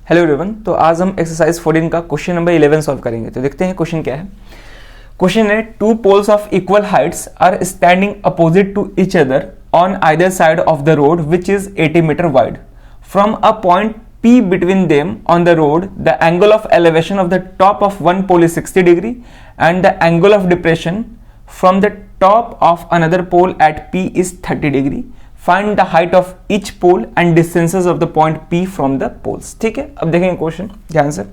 Hello everyone. तो आज हम एक्सरसाइज 14 का क्वेश्चन नंबर 11 सॉल्व करेंगे। तो देखते हैं क्वेश्चन क्या है। क्वेश्चन है, two poles of equal heights are standing opposite to each other on either side of the road which is 80 metre wide. From a point P between them on the road, the angle of elevation of the top of one pole is 60 degree and the angle of depression from the top of another pole at P is 30 degree. Find the height of each pole and distances of the point P from the poles. ठीक है, अब देखेंगे question ध्यान से।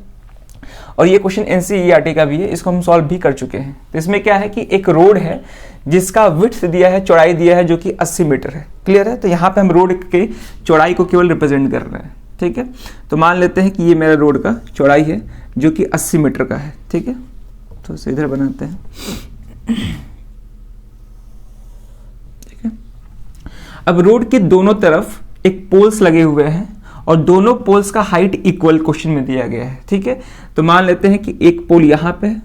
और ये question NCERT का भी है, इसको हम सॉल्व भी कर चुके हैं। तो इसमें क्या है कि एक रोड है जिसका विड्थ दिया है, चौड़ाई दिया है जो कि 80 मीटर है। क्लियर है। तो यहाँ पे हम रोड के चौड़ाई को केवल रिप्रेजेंट कर रहे हैं। ठीक है, तो मान लेते हैं कि ये मेरा रोड का चौड़ाई है जो कि 80 मीटर का है। ठीक है, तो इसे इधर बनाते हैं। ठीक है, अब रोड के दोनों तरफ एक पोल्स लगे हुए हैं और दोनों पोल्स का हाइट इक्वल क्वेश्चन में दिया गया है। ठीक है, तो मान लेते हैं कि एक पोल यहां पे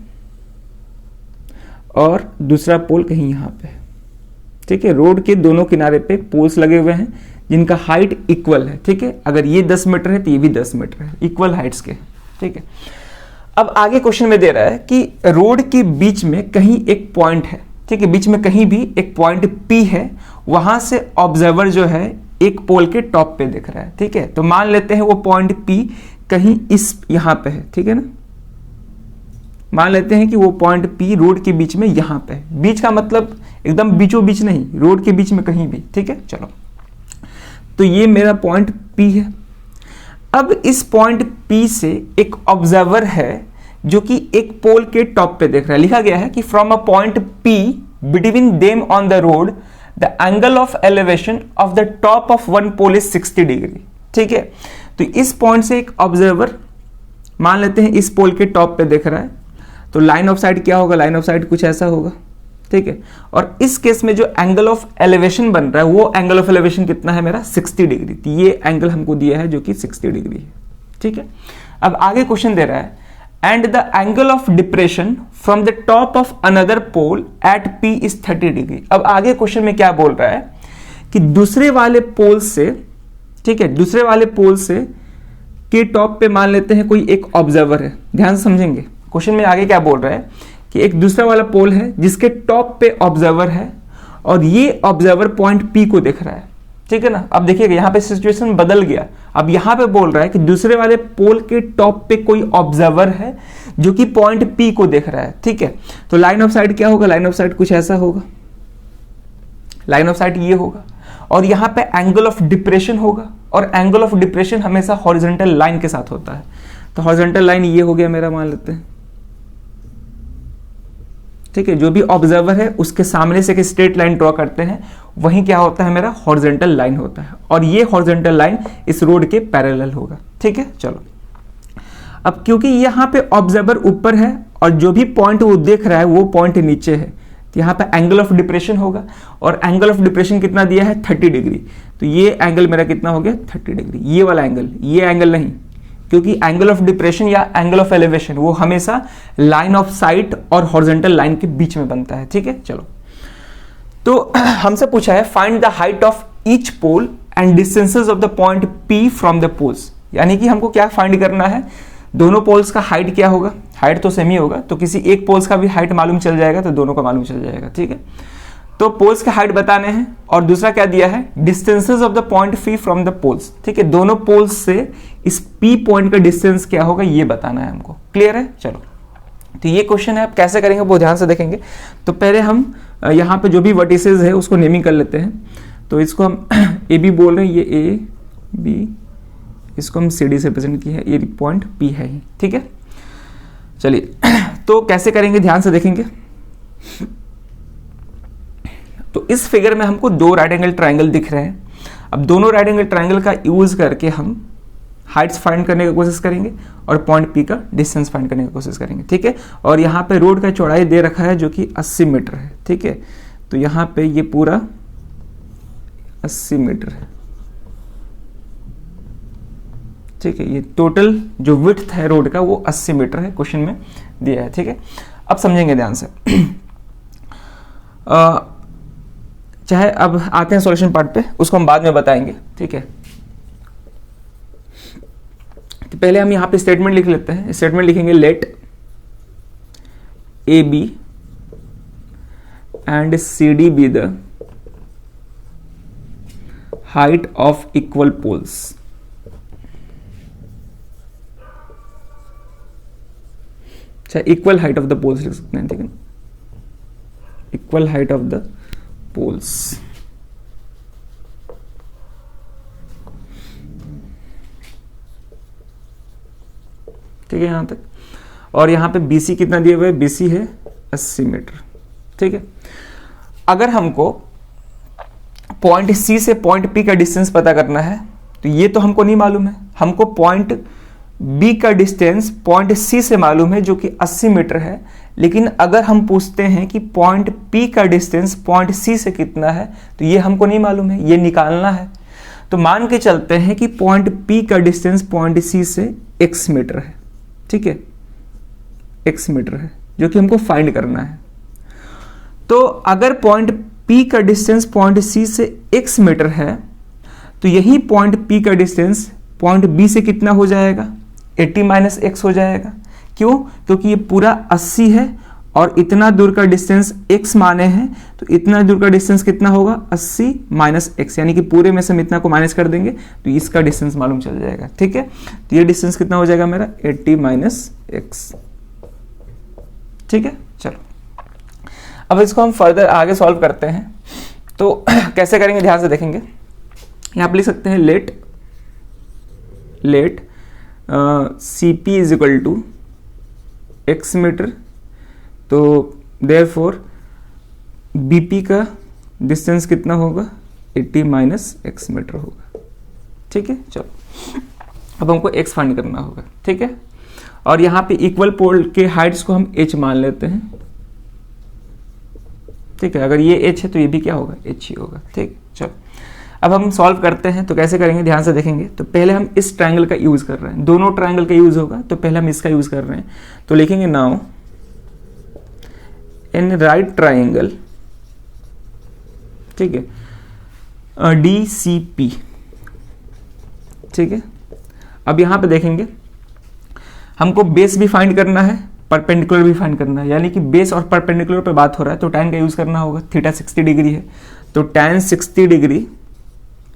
और दूसरा पोल कहीं यहां पे। ठीक है, रोड के दोनों किनारे पे पोल्स लगे हुए हैं जिनका हाइट इक्वल है। ठीक है, अगर ये 10 मीटर है तो ये भी 10 मीटर है, इक्वल हाइट्स के। ठीक है, अब आगे क्वेश्चन में दे रहा है कि रोड के बीच में कहीं एक पॉइंट है। ठीक है, बीच में कहीं भी एक पॉइंट P है, वहां से ऑब्जर्वर जो है एक पोल के टॉप पे दिख रहा है। ठीक है, तो मान लेते हैं वो पॉइंट P कहीं इस यहां पे है। ठीक है ना, मान लेते हैं कि वो पॉइंट P रोड के बीच में यहां पे है। बीच का मतलब एकदम बीचों बीच नहीं, रोड के बीच में कहीं भी। ठीक है, चलो, तो ये मेरा पॉइंट P है। अब इस पॉइंट P से एक ऑब्जर्वर है जो कि एक पोल के टॉप पे देख रहा है। लिखा गया है कि from a point P between them on the road the angle of elevation of the top of one pole is 60 degree. ठीक है, तो इस पॉइंट से एक ऑब्जर्वर मान लेते हैं इस पोल के टॉप पे देख रहा है। तो लाइन ऑफ साइट क्या होगा? लाइन ऑफ साइट कुछ ऐसा होगा। ठीक है, और इस केस में जो एंगल ऑफ एलिवेशन बन रहा है वो एंगल ऑफ एलिवेशन कितना है मेरा? 60 डिग्री। तो ये एंगल हमको दिया है जो कि 60 डिग्री है। ठीक है, अब आगे क्वेश्चन दे रहा है, and the angle of depression from the top of another pole at P is 30 degree. अब आगे क्वेश्चन में क्या बोल रहा है कि दूसरे वाले पोल से, ठीक है, दूसरे वाले पोल से के टॉप पे मान लेते हैं कोई एक ऑब्जर्वर है। ध्यान से समझेंगे, क्वेश्चन में आगे क्या बोल रहा है कि एक दूसरा वाला पोल है जिसके टॉप पे ऑब्जर्वर है और ये ऑब्जर्वर पॉइंट P को देख रहा है। ठीक है ना, अब देखिएगा यहाँ पे सिचुएशन बदल गया। अब यहाँ पे बोल रहा है कि दूसरे वाले पोल के टॉप पे कोई ऑब्जर्वर है जो कि पॉइंट P को देख रहा है। ठीक है, तो लाइन ऑफ साइट क्या होगा? लाइन ऑफ साइट कुछ ऐसा होगा, लाइन ऑफ साइट ये होगा और यहाँ पे एंगल ऑफ डिप्रेशन होगा और एंगल ऑफ डिप्रेशन हमेशा हॉरिजॉन्टल लाइन के साथ होता है। तो हॉरिजॉन्टल लाइन ये हो गया मेरा, मान लेते हैं। ठीक है, जो भी ऑब्जर्वर है उसके सामने से एक स्ट्रेट लाइन ड्रॉ करते हैं, वहीं क्या होता है मेरा? हॉरिजॉन्टल लाइन होता है और ये हॉरिजॉन्टल लाइन इस रोड के पैरेलल होगा। ठीक है, चलो, अब क्योंकि यहाँ पे ऑब्जर्वर ऊपर है और जो भी पॉइंट वो देख रहा है वो पॉइंट नीचे है, तो यहाँ पे एंगल ऑफ डिप्रेशन होगा और एंगल ऑफ डिप्रेशन कितना दिया है? 30 डिग्री। तो ये एंगल मेरा कितना हो गया? 30 डिग्री। ये वाला एंगल, ये एंगल नहीं, क्योंकि एंगल ऑफ डिप्रेशन या एंगल ऑफ एलिवेशन वो हमेशा लाइन ऑफ साइट और हॉरिजॉन्टल लाइन के बीच में बनता है। ठीक है, चलो, तो हमसे पूछा है find the height of each pole and distances of the point P from the poles. यानी कि हमको क्या फाइंड करना है? दोनों पोल्स का हाइट क्या होगा? हाइट तो सेम ही होगा, तो किसी एक पोल्स का भी हाइट मालूम चल जाएगा तो दोनों का मालूम चल जाएगा। ठीक है, तो पोल्स का हाइट बताने हैं और दूसरा क्या दिया है? Distances of the point P from the poles. ठीक है, दोनों पोल्स से इस P पॉइंट का डिस्टेंस क्या होगा ये बताना है हमको। क्लियर है? चलो, तो ये क्वेश्चन है, आप कैसे करेंगे वो ध्यान से देखेंगे। तो पहले हम यहाँ पे जो भी वर्टिसेस है उसको नेमिंग कर लेते हैं। तो इसको हम AB बोल रहे हैं, ये A B, इसको हम CD से रिप्रेजेंट किया है, ये पॉइंट P है। ठीक है, चलिए, तो कैसे करेंगे ध्यान से देखेंगे। तो इस फिगर में हमको दो राइट एंगल ट्राइंगल दिख रहे हैं। अब दोनों राइट एंगल ट्राइंगल का यूज करके हम हाइट्स फाइंड करने की कोशिश करेंगे और पॉइंट P का डिस्टेंस फाइंड करने की कोशिश करेंगे। ठीक है, और यहाँ पे रोड का चौड़ाई दे रखा है जो कि 80 मीटर है। ठीक है, तो यहाँ पे ये पूरा 80 मीटर है। ठीक है, ये टोटल जो विड्थ है रोड का वो 80 मीटर है, क्वेश्चन में दिया है। ठीक है, अब समझेंगे ध्यान से। चाहे अब आते हैं सॉल्यूशन पार्ट पे, उसको हम बाद में बताएंगे। ठीक है, तो पहले हम यहाँ पे स्टेटमेंट लिख लेते हैं। स्टेटमेंट लिखेंगे let A B and C D be the height of equal poles. अच्छा, equal height of the poles लिख सकते हैं, ठीक है, equal height of the poles. ठीक है यहां तक। और यहां पे BC कितना दिया हुआ है, BC है 80 मीटर। ठीक है, अगर हमको पॉइंट C से पॉइंट P का डिस्टेंस पता करना है तो ये तो हमको नहीं मालूम है, हमको पॉइंट B का डिस्टेंस पॉइंट C से मालूम है जो कि 80 मीटर है। लेकिन अगर हम पूछते हैं कि पॉइंट P का डिस्टेंस पॉइंट C से कितना है तो ये हमको नहीं मालूम है, ये निकालना है। तो मान के चलते हैं कि पॉइंट P का डिस्टेंस पॉइंट C से x मीटर है। ठीक है, x मीटर है जो कि हमको फाइंड करना है। तो अगर पॉइंट P का डिस्टेंस पॉइंट C से x मीटर है तो यही पॉइंट P का डिस्टेंस पॉइंट B से कितना हो जाएगा, 80 माइनस x हो जाएगा। क्यों? क्योंकि ये पूरा 80 है और इतना दूर का डिस्टेंस x माने हैं, तो इतना दूर का डिस्टेंस कितना होगा, 80 माइनस x, यानी कि पूरे में से हम इतना को माइनस कर देंगे तो इसका डिस्टेंस मालूम चल जाएगा। ठीक है, तो ये डिस्टेंस कितना हो जाएगा मेरा, 80 माइनस x। ठीक है, चलो अब इसको हम फर्दर आगे सॉल्व करते हैं। तो कैसे करेंगे ध्यान से देखेंगे। यहां पर लिख सकते हैं let CP is equal to x metre, तो देयरफॉर BP का डिस्टेंस कितना होगा, 80 माइनस x मीटर होगा। ठीक है, चलो अब हमको x फाइंड करना होगा। ठीक है, और यहाँ पे इक्वल पोल के हाइट्स को हम h मान लेते हैं। ठीक है, अगर ये h है तो ये भी क्या होगा, h ही होगा। ठीक, चलो अब हम सॉल्व करते हैं। तो कैसे करेंगे ध्यान से देखेंगे। तो पहले हम इस ट्रायंगल का यूज कर रहे हैं, दोनों ट्रायंगल का यूज होगा, तो पहले हम इसका यूज कर रहे हैं। तो लिखेंगे नाउ इन राइट ट्रायंगल, ठीक है, DCP। ठीक है, अब यहां पे देखेंगे हमको बेस भी फाइंड करना है, परपेंडिकुलर भी फाइंड करना है, यानी कि बेस और परपेंडिकुलर पे बात हो रहा है तो tan का यूज करना होगा। थीटा 60 डिग्री है तो tan 60 डिग्री,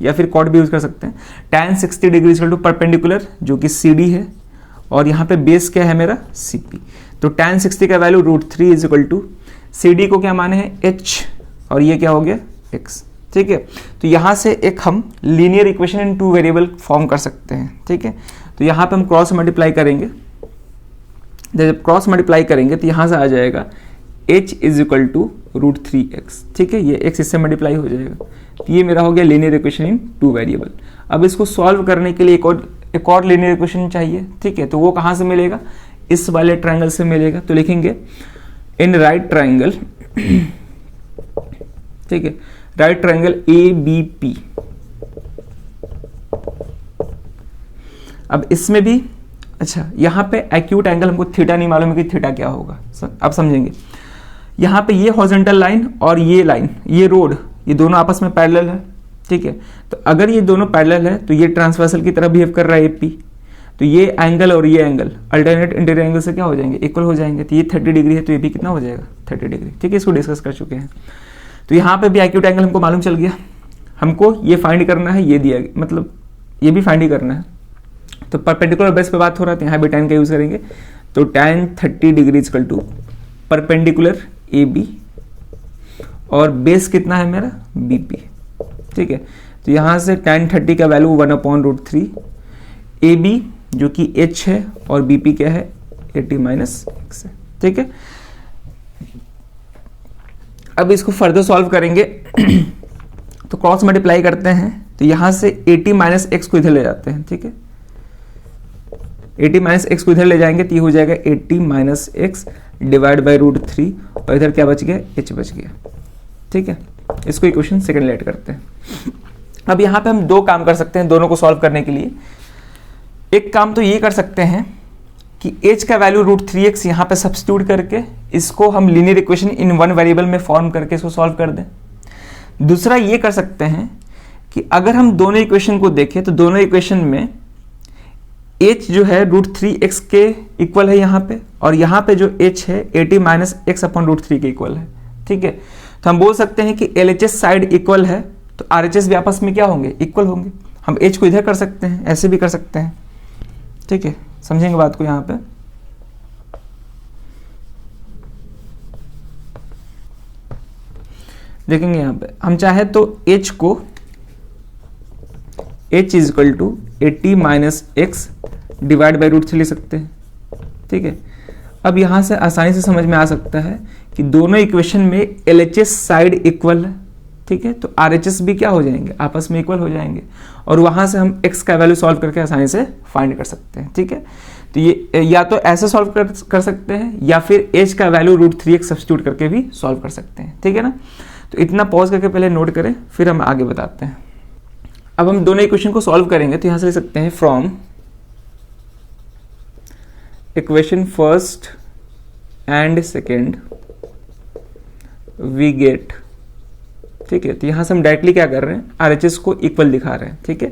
या फिर कॉट भी यूज कर सकते हैं। tan 60 degree equal to perpendicular जो कि CD है, और यहाँ पे बेस क्या है मेरा, CP। तो tan 60 का value √3 is equal to CD को क्या माने हैं, h, और ये क्या हो गया, x। ठीक है, तो यहाँ से एक हम linear equation in 2 variable form कर सकते हैं। ठीक है, तो यहाँ पे हम क्रॉस मल्टीप्लाई करेंगे। जब क्रॉस मल्टीप्लाई करेंगे तो यहाँ से आ जाएगा h is equal to √3x। ठीक है, ये x इससे मल्टीप्लाई हो जाएगा, तो ये मेरा हो गया लीनियर इक्वेशन इन 2 वेरिएबल। अब इसको सॉल्व करने के लिए एक और लीनियर इक्वेशन चाहिए। ठीक है, तो वो कहाँ से मिलेगा, इस वाले ट्रायंगल से मिलेगा। तो लिखेंगे इन राइट ट्रायंगल, ठीक है, राइट ट्रायंगल ABP। अब इसमें भी, अच्छा यहाँ पे एक्यूट एंगल हमको थीटा नहीं मालूम है कि थीटा क्या होगा, अब समझेंगे। यहाँ पे ये हॉरिजॉन्टल लाइन और ये लाइन, ये रोड, ये दोनों आपस में पैरेलल है। ठीक है, तो अगर ये दोनों पैरेलल है तो ये ट्रांसवर्सल की तरह बिहेव कर रहा है AP, तो ये एंगल और ये एंगल अल्टरनेट इंटीरियर एंगल से क्या हो जाएंगे, इक्वल हो जाएंगे। तो ये 30 डिग्री है तो ये भी कितना हो जाएगा, 30 डिग्री। ठीक है, इसको डिस्कस कर चुके हैं। तो यहाँ पे भी एक्यूट एंगल हमको मालूम चल गया, हमको ये फाइंड करना है, ये दिया, मतलब ये भी फाइंड ही करना है। तो परपेंडिकुलर बेस पे बात हो रहा है तो यहाँ भी tan का यूज करेंगे। तो tan 30 degree equal to perpendicular AB, और बेस कितना है मेरा, BP। ठीक है, तो यहाँ से tan 30 का वैल्यू 1/√3, AB जो कि h है और BP क्या है, 80 माइनस x है। ठीक है, अब इसको फर्दर सॉल्व करेंगे। तो क्रॉस मल्टीप्लाई करते हैं, तो यहाँ से 80 माइनस x को इधर ले जाते हैं। ठीक है, 80 माइनस x को इधर ले जाएंगे तो ये हो जाएगा 80 माइनस x डिवाइड बाई √3, और इधर क्या बच गया, h बच गया। ठीक है, इसको इक्वेशन सेकंड लेट करते हैं। अब यहाँ पे हम दो काम कर सकते हैं दोनों को सॉल्व करने के लिए। एक काम तो ये कर सकते हैं कि h का वैल्यू √3x यहाँ पे सब्स्टिट्यूट करके इसको हम लीनियर इक्वेशन इन 1 वेरिएबल में फॉर्म करके इसको सॉल्व कर दें। दूसरा ये कर सकते हैं कि अगर हम दोनों इक्वेशन को देखें तो दोनों इक्वेशन में h जो है √3x के इक्वल है यहाँ पे, और यहाँ पे जो h है 80 माइनस एक्स अपॉन √3 के इक्वल है, ठीक है। तो हम बोल सकते हैं कि LHS साइड इक्वल है, तो RHS भी आपस में क्या होंगे, इक्वल होंगे। हम h को इधर कर सकते हैं, ऐसे भी कर सकते हैं, ठीक है, समझेंगे बात को यहाँ पे। देखेंगे यहाँ पे हम चाहे तो h को h is equal to 80 minus x divide by √3 ले सकते हैं, ठीक है। अब यहाँ से आसानी से समझ में आ सकता है कि दोनों इक्वेशन में LHS साइड इक्वल है, ठीक है, तो RHS भी क्या हो जाएंगे, आपस में इक्वल हो जाएंगे, और वहां से हम x का वैल्यू सॉल्व करके आसानी से फाइंड कर सकते हैं, ठीक है। तो ये या तो ऐसे सॉल्व कर सकते हैं, या फिर h का वैल्यू √3x सब्स्टिट्यूट करके भी सॉल्व कर सकते हैं, ठीक है ना। तो इतना पॉज करके पहले नोट करें, फिर हम आगे बताते हैं। अब हम दोनों इक्वेशन को सॉल्व करेंगे, तो यहां से लिख सकते हैं from equation first and second we get, ठीक है। तो यहां से हम डायरेक्टली क्या कर रहे हैं, RHS को इक्वल दिखा रहे हैं, ठीक है।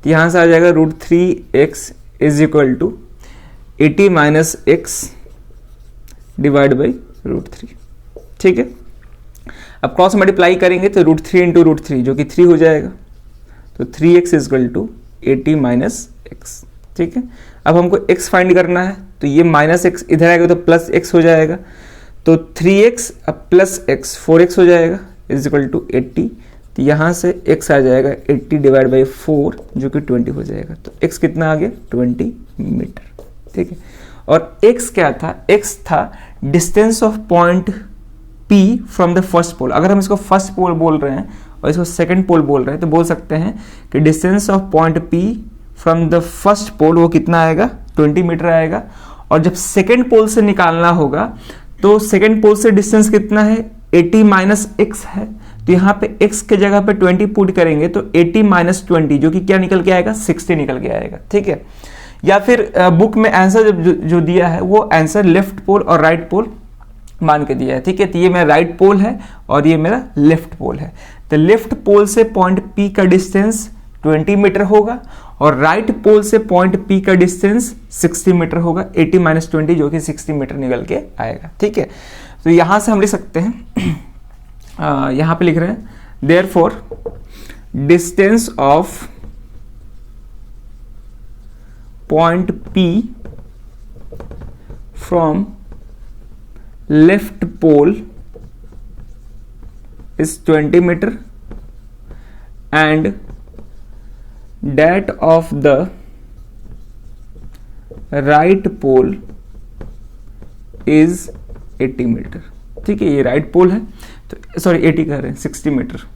तो यहां से आ जाएगा √3x is equal to 80 minus x divide by √3, ठीक है। अब क्रॉस मल्टीप्लाई करेंगे तो √3 इंटू √3 जो कि 3 हो जाएगा, तो 3x is equal to 80 minus x, ठीक है। अब हमको x फाइंड करना है, तो ये माइनस एक्स इधर आएगा तो प्लस एक्स हो जाएगा, तो 3x अब प्लस एक्स 4x हो जाएगा इज इक्वल टू 80। तो यहाँ से x आ जाएगा 80 डिवाइड बाई 4 जो कि 20 हो जाएगा, तो x कितना आ गया 20 मीटर, ठीक है। और x क्या था, x था distance of point P from the first pole. अगर हम इसको फर्स्ट पोल बोल रहे हैं और इसको सेकंड पोल बोल रहे हैं तो बोल सकते हैं कि distance of point P from the first pole वो कितना आएगा 20 मीटर आएगा। और जब सेकंड पोल से निकालना होगा तो सेकंड पोल से डिस्टेंस कितना है 80 माइनस एक्स है, तो यहाँ पे x के जगह पे 20 पुट करेंगे तो 80 माइनस 20 जो कि क्या निकल के आएगा 60 निकल के आएगा, ठीक है। या फिर बुक में आंसर जो दिया है वो आंसर लेफ्ट पोल और राइट पोल मान के दिया है, ठीक है। तो ये मेरा राइट पोल है और ये मेरा लेफ्ट पोल है, तो लेफ्ट पोल से पॉइंट P का डिस्टेंस 20 मीटर होगा और राइट पोल से पॉइंट P का डिस्टेंस 60 मीटर होगा, 80 माइनस 20 जो कि 60 मीटर निकल के आएगा, ठीक है। तो यहां से हम लिख सकते हैं यहां पे लिख रहे हैं therefore distance of point P from left pole is 20 meter and that of the right pole is 80 metre, ठीक है। ये राइट पोल है तो सॉरी 80 कह रहे हैं 60 मीटर,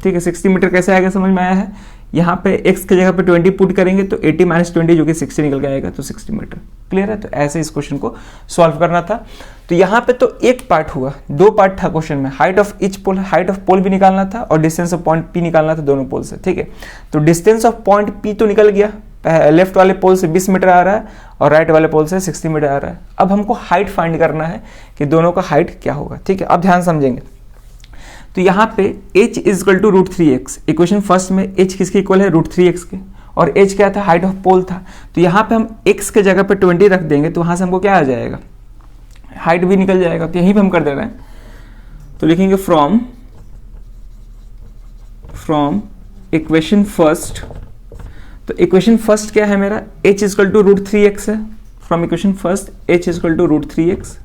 ठीक है। 60 मीटर कैसे आएगा समझ में आया है, यहाँ पे x के जगह पे 20 पुट करेंगे तो 80 माइनस 20 जो कि 60 निकल के आएगा, तो 60 मीटर। क्लियर है। तो ऐसे इस क्वेश्चन को सॉल्व करना था। तो यहाँ पे तो एक पार्ट हुआ, दो पार्ट था क्वेश्चन में, height of each pole, height of pole भी निकालना था और डिस्टेंस ऑफ पॉइंट P निकालना था दोनों पोल से, ठीक है। तो डिस्टेंस ऑफ पॉइंट P तो निकल गया, लेफ्ट वाले पोल से 20 मीटर आ रहा है और राइट वाले पोल से 60 मीटर आ रहा है। अब हमको हाइट फाइंड करना है कि दोनों का हाइट क्या होगा, ठीक है। अब ध्यान समझेंगे। तो यहाँ पे h is equal to √3x, equation first में h किसके इक्वल है √3x के, और h क्या था हाइट ऑफ पोल था। तो यहाँ पे हम x के जगह पे 20 रख देंगे तो वहां से हमको क्या आ जाएगा, हाइट भी निकल जाएगा। तो यहीं पे हम कर दे रहे हैं, तो लिखेंगे फ्रॉम इक्वेशन फर्स्ट। तो इक्वेशन फर्स्ट क्या है मेरा, h is equal to √3x है। From equation first h is equal to √3x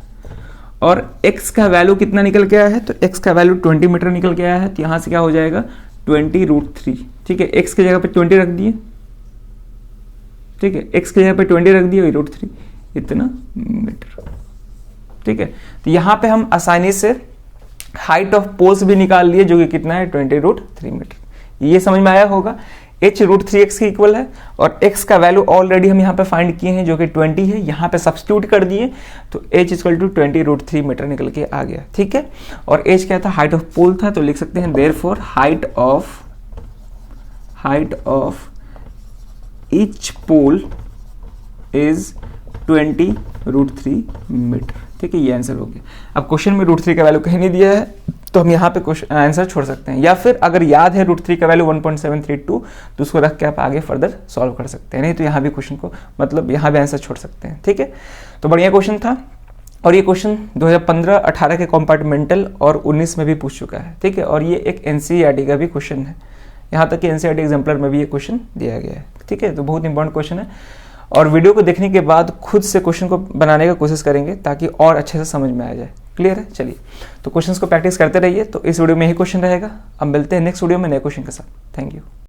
और x का वैल्यू कितना निकल के आया है, तो x का वैल्यू 20 मीटर निकल के आया है। तो यहां से क्या हो जाएगा 20√3, ठीक है। x के जगह पे 20 रख दिए, ठीक है, x के जगह पे 20 रख दिए, √3 इतना मीटर, ठीक है। तो यहां पे हम आसानी से हाइट ऑफ पोल्स भी निकाल लिए जो कि कितना है 20√3 मीटर। ये समझ में आया होगा। h √3x के इक्वल है और x का वैल्यू ऑलरेडी हम यहाँ पे फाइंड किए हैं जो कि 20 है, यहाँ पे सब्स्टिट्यूट कर दिए तो h इक्वल टू 20√3 मीटर निकल के आ गया, ठीक है। और h क्या था, हाइट ऑफ पोल था, तो लिख सकते हैं therefore height of each pole is 20√3 metre, ठीक है। ये आंसर हो गया। अब क्वेश्चन में √3 का वैल्यू कहीं नहीं दिया है, तो हम यहाँ पे आंसर छोड़ सकते हैं, या फिर अगर याद है √3 का वैल्यू 1.732 तो उसको रख के आप आगे फर्दर सॉल्व कर सकते हैं, नहीं तो यहाँ भी क्वेश्चन को मतलब यहाँ भी आंसर छोड़ सकते हैं। ठीक है, तो बढ़िया क्वेश्चन था, और ये क्वेश्चन 2015-18 के कंपार्टमेंटल और 19 में भी पूछ चुका है। ठीक है, और ये एक एनसीईआरटी का भी क्वेश्चन है, यहाँ तक कि एनसीईआरटी एग्जाम्पलर में भी ये क्वेश्चन दिया गया है। ठीक है, तो बहुत इंपॉर्टेंट क्वेश्चन है, और वीडियो को देखने के बाद खुद से क्वेश्चन को बनाने की कोशिश करेंगे ताकि और अच्छे से समझ में आ जाए। क्लियर है? चलिए, तो क्वेश्चंस को प्रैक्टिस करते रहिए। तो इस वीडियो में यही क्वेश्चन रहेगा, अब मिलते हैं नेक्स्ट वीडियो में नए क्वेश्चन के साथ। Thank you.